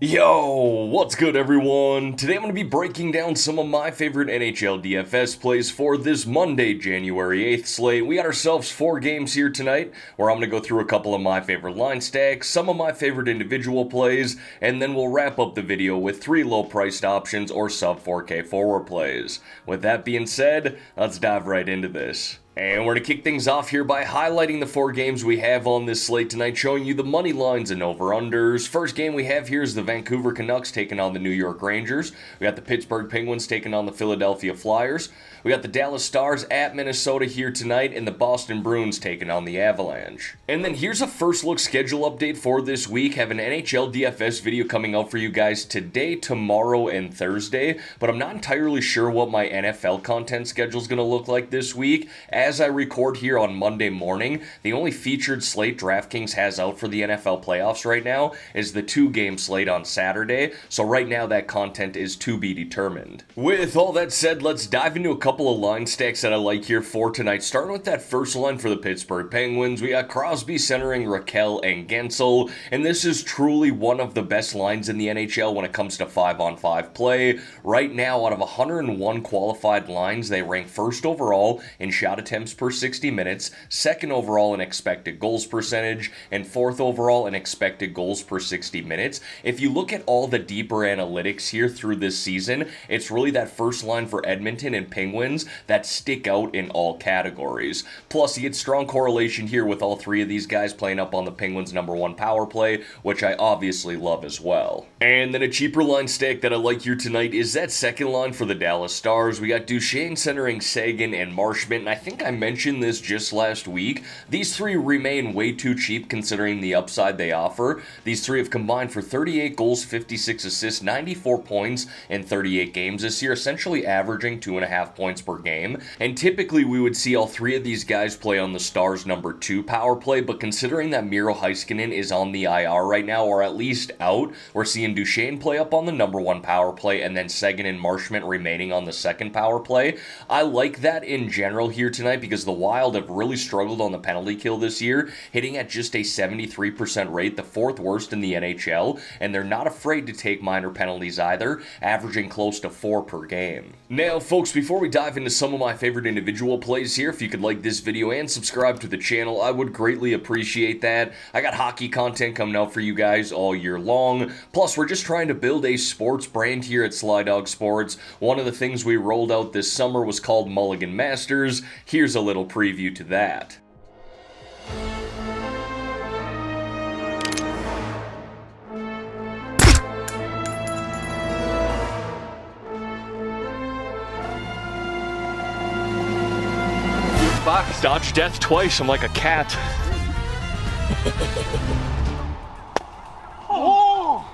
Yo, what's good everyone? Today I'm going to be breaking down some of my favorite Nhl Dfs plays for this Monday, January 8th slate. We got ourselves 4 games here tonight, where I'm going to go through a couple of my favorite line stacks, some of my favorite individual plays, and then we'll wrap up the video with 3 low-priced options or sub-4K forward plays. With that being said, let's dive right into this. And we're going to kick things off here by highlighting the 4 games we have on this slate tonight, showing you the money lines and over-unders. First game we have here is the Vancouver Canucks taking on the New York Rangers. We got the Pittsburgh Penguins taking on the Philadelphia Flyers. We got the Dallas Stars at Minnesota here tonight, and the Boston Bruins taking on the Avalanche. And then here's a first look schedule update for this week. Have an Nhl Dfs video coming out for you guys today, tomorrow, and Thursday, but I'm not entirely sure what my NFL content schedule is going to look like this week. As I record here on Monday morning, the only featured slate Draftkings has out for the NFL playoffs right now is the 2-game slate on Saturday, so right now that content is to be determined. With all that said, let's dive into a couple of line stacks that I like here for tonight. Starting with that first line for the Pittsburgh Penguins, we got Crosby centering Raquel and Gensel, and this is truly one of the best lines in the NHL when it comes to 5-on-5 play. Right now, out of 101 qualified lines, they rank first overall in shot attempts per 60 minutes, second overall in expected goals percentage, and fourth overall in expected goals per 60 minutes. If you look at all the deeper analytics here through this season, it's really that first line for Edmonton and Penguins that stick out in all categories. Plus, you get strong correlation here with all 3 of these guys playing up on the Penguins' #1 power play, which I obviously love as well. And then a cheaper line stack that I like here tonight is that second line for the Dallas Stars. We got Duchesne centering Sagan and Marchment, and I think I mentioned this just last week. These 3 remain way too cheap considering the upside they offer. These 3 have combined for 38 goals, 56 assists, 94 points in 38 games this year, essentially averaging 2.5 points per game. And typically we would see all 3 of these guys play on the Stars' #2 power play, but considering that Miro Heiskanen is on the IR right now, or at least out, we're seeing Duchesne play up on the #1 power play, and then Sagan and Marchment remaining on the 2nd power play. I like that in general here tonight because the Wild have really struggled on the penalty kill this year, hitting at just a 73% rate, the 4th worst in the NHL, and they're not afraid to take minor penalties either, averaging close to 4 per game. Now folks, before we dive into some of my favorite individual plays here, if you could like this video and subscribe to the channel, I would greatly appreciate that. I got hockey content coming out for you guys all year long, plus we're just trying to build a sports brand here at GriffDogg Sports. One of the things we rolled out this summer was called Mulligan Masters. Here's a little preview to that. Box, dodge death twice, I'm like a cat. Oh!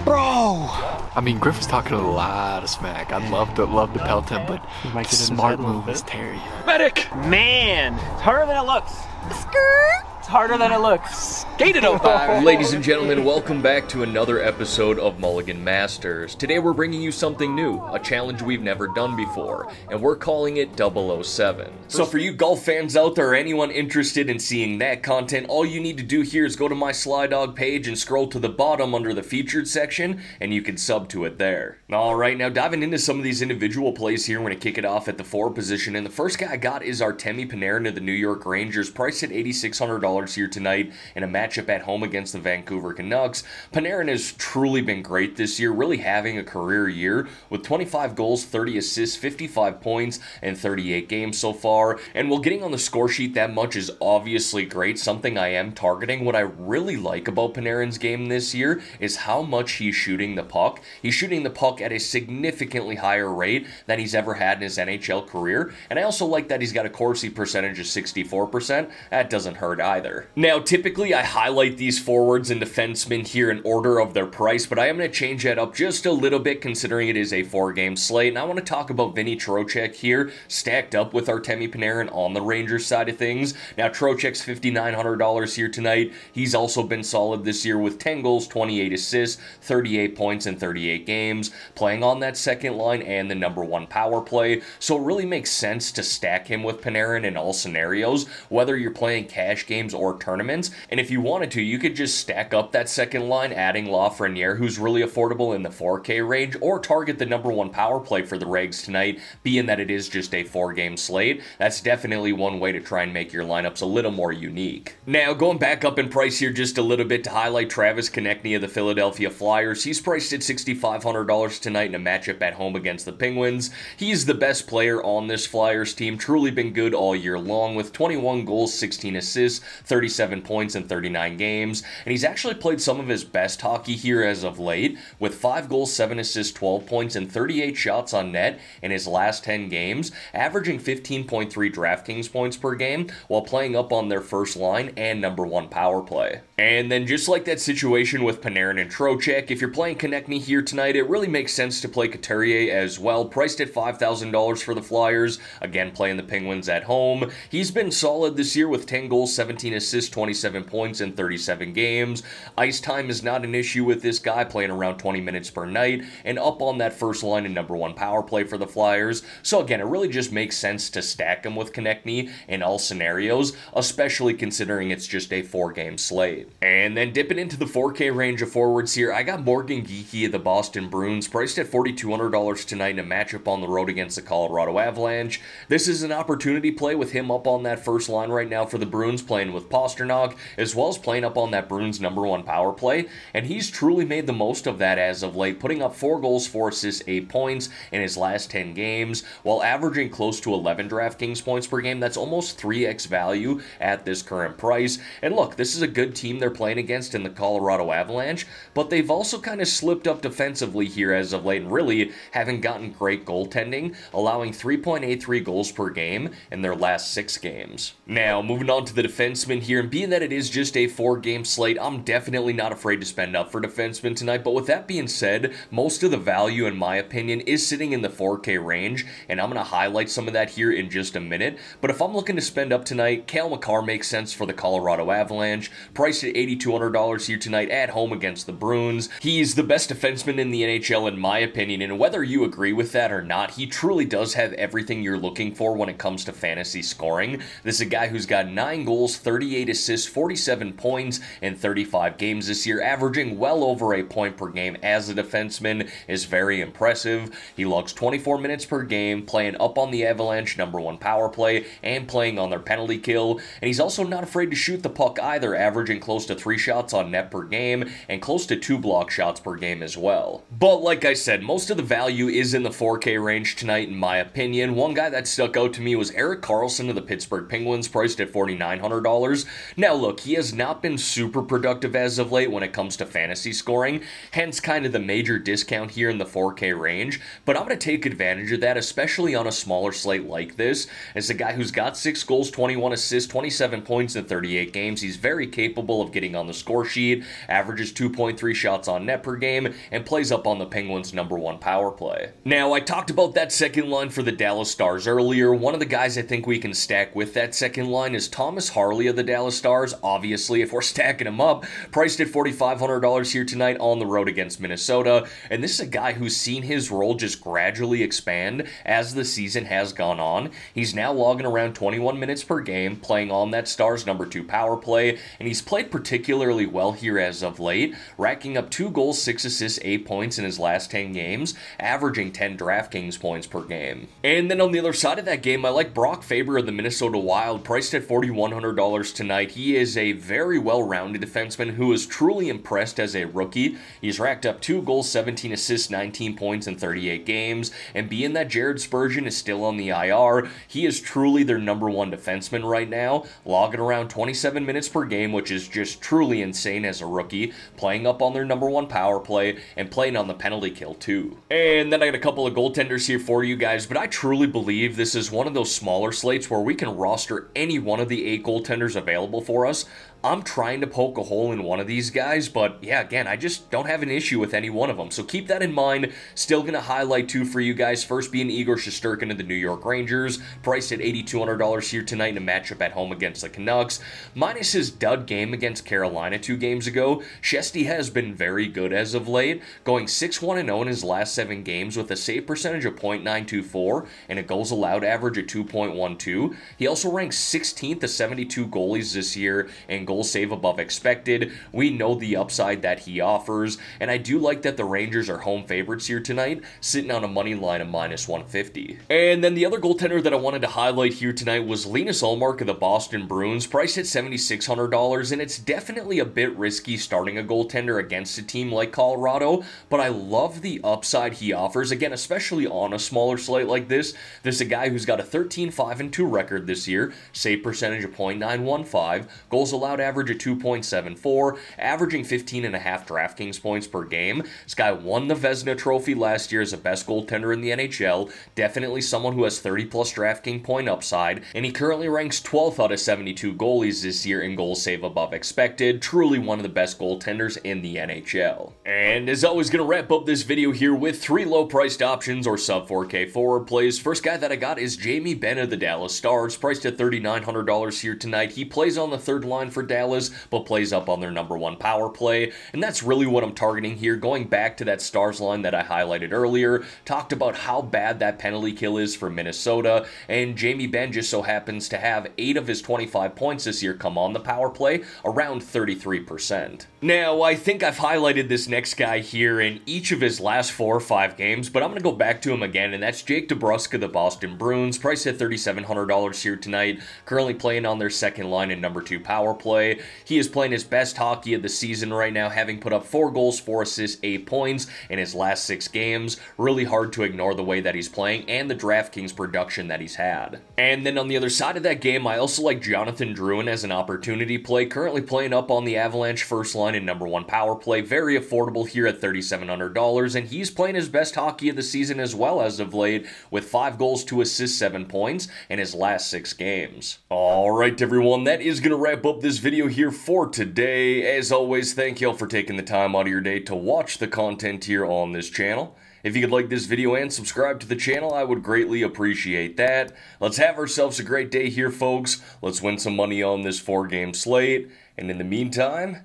Bro! I mean, Griff was talking a lot of smack. I'd love to pelt him, but smart move is Terry. Medic! Man, it's harder than it looks. Skirt! It's harder than it looks. Gated on fire. Ladies and gentlemen, welcome back to another episode of Mulligan Masters. Today we're bringing you something new, a challenge we've never done before, and we're calling it 007. So for you golf fans out there, or anyone interested in seeing that content, all you need to do here is go to my GriffDogg page and scroll to the bottom under the featured section, and you can sub to it there. Alright, now diving into some of these individual plays here, we're going to kick it off at the forward position, and the first guy I got is Artemi Panarin of the New York Rangers, priced at $8,600 here tonight in a matchup at home against the Vancouver Canucks. Panarin has truly been great this year, really having a career year with 25 goals, 30 assists, 55 points, and 38 games so far. And while getting on the score sheet that much is obviously great, something I am targeting, what I really like about Panarin's game this year is how much he's shooting the puck. He's shooting the puck at a significantly higher rate than he's ever had in his NHL career. And I also like that he's got a Corsi percentage of 64%. That doesn't hurt either. Now, typically I highlight these forwards and defensemen here in order of their price, but I am going to change that up just a little bit considering it is a 4-game slate, and I want to talk about Vinny Trocheck here, stacked up with Artemi Panarin on the Rangers side of things. Now, Trocheck's $5,900 here tonight. He's also been solid this year with 10 goals, 28 assists, 38 points in 38 games, playing on that second line and the #1 power play, so it really makes sense to stack him with Panarin in all scenarios, whether you're playing cash games or tournaments. And if you wanted to, you could just stack up that second line, adding Lafreniere, who's really affordable in the 4K range, or target the number 1 power play for the Regs tonight, being that it is just a 4-game slate. That's definitely one way to try and make your lineups a little more unique. Now, going back up in price here just a little bit to highlight Travis Konechny of the Philadelphia Flyers. He's priced at $6,500 tonight in a matchup at home against the Penguins. He's the best player on this Flyers team, truly been good all year long with 21 goals, 16 assists, 37 points in 39 games, and he's actually played some of his best hockey here as of late, with 5 goals, 7 assists, 12 points, and 38 shots on net in his last 10 games, averaging 15.3 DraftKings points per game, while playing up on their first line and number 1 power play. And then just like that situation with Panarin and Trocheck, if you're playing Konechny here tonight, it really makes sense to play Couturier as well, priced at $5,000 for the Flyers, again playing the Penguins at home. He's been solid this year with 10 goals, 17 assists, 27 points in 37 games. Ice time is not an issue with this guy, playing around 20 minutes per night, and up on that first line and number 1 power play for the Flyers. So again, it really just makes sense to stack him with Konechny in all scenarios, especially considering it's just a 4-game slate. And then dipping into the 4K range of forwards here, I got Morgan Geekie of the Boston Bruins, priced at $4,200 tonight in a matchup on the road against the Colorado Avalanche. This is an opportunity play with him up on that first line right now for the Bruins, playing with Pasternak, as well as playing up on that Bruins number 1 power play, and he's truly made the most of that as of late, putting up 4 goals, 4 assists, 8 points in his last 10 games, while averaging close to 11 DraftKings points per game. That's almost 3x value at this current price. And look, this is a good team they're playing against in the Colorado Avalanche, but they've also kind of slipped up defensively here as of late, and really haven't gotten great goaltending, allowing 3.83 goals per game in their last 6 games. Now, moving on to the defensemen here, and being that it is just a 4-game slate, I'm definitely not afraid to spend up for defensemen tonight, but with that being said, most of the value, in my opinion, is sitting in the 4K range, and I'm going to highlight some of that here in just a minute. But if I'm looking to spend up tonight, Cale Makar makes sense for the Colorado Avalanche, priced at $8,200 here tonight at home against the Bruins. He's the best defenseman in the NHL, in my opinion, and whether you agree with that or not, he truly does have everything you're looking for when it comes to fantasy scoring. This is a guy who's got 9 goals, 38 assists, 47 points in 35 games this year, averaging well over a point per game as a defenseman is very impressive. He logs 24 minutes per game, playing up on the Avalanche number 1 power play and playing on their penalty kill, and he's also not afraid to shoot the puck either, averaging close to 3 shots on net per game and close to 2 block shots per game as well. But like I said, most of the value is in the 4K range tonight, in my opinion. One guy that stuck out to me was Erik Karlsson of the Pittsburgh Penguins, priced at $4,900. Now look, he has not been super productive as of late when it comes to fantasy scoring, hence kind of the major discount here in the 4K range, but I'm going to take advantage of that, especially on a smaller slate like this. As a guy who's got 6 goals, 21 assists, 27 points in 38 games, he's very capable of getting on the score sheet, averages 2.3 shots on net per game, and plays up on the Penguins' number 1 power play. Now, I talked about that second line for the Dallas Stars earlier. One of the guys I think we can stack with that second line is Thomas Harley of the Dallas Stars. Obviously, if we're stacking him up, priced at $4,500 here tonight on the road against Minnesota, and this is a guy who's seen his role just gradually expand as the season has gone on. He's now logging around 21 minutes per game, playing on that Stars number 2 power play, and he's played particularly well here as of late, racking up 2 goals, 6 assists, 8 points in his last 10 games, averaging 10 DraftKings points per game. And then on the other side of that game, I like Brock Faber of the Minnesota Wild, priced at $4,100 tonight. He is a very well-rounded defenseman who is truly impressed as a rookie. He's racked up 2 goals, 17 assists, 19 points in 38 games, and being that Jared Spurgeon is still on the IR, he is truly their number 1 defenseman right now, logging around 27 minutes per game, which is just truly insane as a rookie, playing up on their number 1 power play, and playing on the penalty kill too. And then I got a couple of goaltenders here for you guys, but I truly believe this is one of those smaller slates where we can roster any one of the 8 goaltenders available for us. I'm trying to poke a hole in one of these guys, but yeah, again, I just don't have an issue with any one of them. So keep that in mind. Still going to highlight two for you guys. First being Igor Shesterkin of the New York Rangers, priced at $8,200 here tonight in a matchup at home against the Canucks. Minus his dud game against Carolina 2 games ago, Shesty has been very good as of late, going 6-1-0 in his last 7 games with a save percentage of .924 and a goals allowed average of 2.12. He also ranks 16th to 72 goalies this year and goals save above expected. We know the upside that he offers, and I do like that the Rangers are home favorites here tonight, sitting on a money line of -150. And then the other goaltender that I wanted to highlight here tonight was Linus Ullmark of the Boston Bruins, priced at $7,600, and it's definitely a bit risky starting a goaltender against a team like Colorado, but I love the upside he offers, again, especially on a smaller slate like this. This is a guy who's got a 13-5-2 record this year, save percentage of .915, goals allowed average of 2.74, averaging 15.5 DraftKings points per game. This guy won the Vezina Trophy last year as the best goaltender in the NHL, definitely someone who has 30-plus DraftKings point upside, and he currently ranks 12th out of 72 goalies this year in goals save above expected, truly one of the best goaltenders in the NHL. And as always, going to wrap up this video here with 3 low-priced options or sub 4K forward plays. First guy that I got is Jamie Benn of the Dallas Stars, priced at $3,900 here tonight. He plays on the 3rd line for Dallas, but plays up on their #1 power play, and that's really what I'm targeting here. Going back to that Stars line that I highlighted earlier, talked about how bad that penalty kill is for Minnesota, and Jamie Benn just so happens to have 8 of his 25 points this year come on the power play, around 33%. Now, I think I've highlighted this next guy here in each of his last 4 or 5 games, but I'm going to go back to him again, and that's Jake DeBrusk of the Boston Bruins, priced at $3,700 here tonight, currently playing on their 2nd line and #2 power play. He is playing his best hockey of the season right now, having put up 4 goals, 4 assists, 8 points in his last 6 games. Really hard to ignore the way that he's playing and the DraftKings production that he's had. And then on the other side of that game, I also like Jonathan Drouin as an opportunity play, currently playing up on the Avalanche 1st line and #1 power play. Very affordable here at $3,700, and he's playing his best hockey of the season as well as of late, with 5 goals, 2 assists, 7 points in his last 6 games. Alright everyone, that is going to wrap up this video here for today. As always, thank y'all for taking the time out of your day to watch the content here on this channel. If you could like this video and subscribe to the channel, I would greatly appreciate that. Let's have ourselves a great day here, folks. Let's win some money on this 4-game slate. And in the meantime,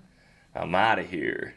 I'm out of here.